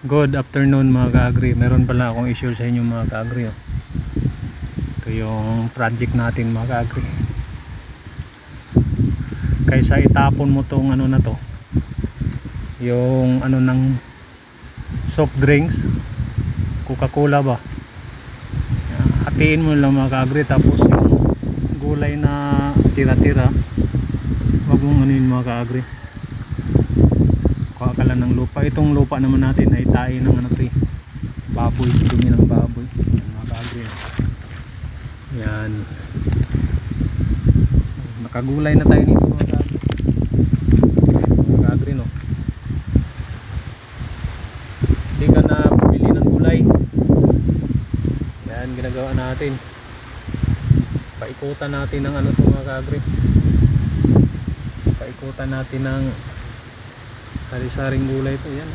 Good afternoon mga ka-agri. Meron pala akong issue sa inyo mga ka-agri. Ito yung project natin mga ka-agri. Kaysa itapon mo tong ano na to, yung ano ng soft drinks, Coca-Cola ba, hatiin mo lang mga ka-agri. Tapos yung gulay na tira-tira, wag mong ano yun mga ka-agri, kuha ka lang ng lupa. Itong lupa naman natin ay tayo ng ano to eh, baboy, dumi ng baboy. Yan mga ka-agri. Yan, nakagulay na tayo dito mga ka-agri. Mga ka-agri no, hindi ka na pumili ng gulay. Yan ginagawa natin, paikutan natin ng ano to mga ka-agri, paikutan natin ng sari-saring gulay to. Yan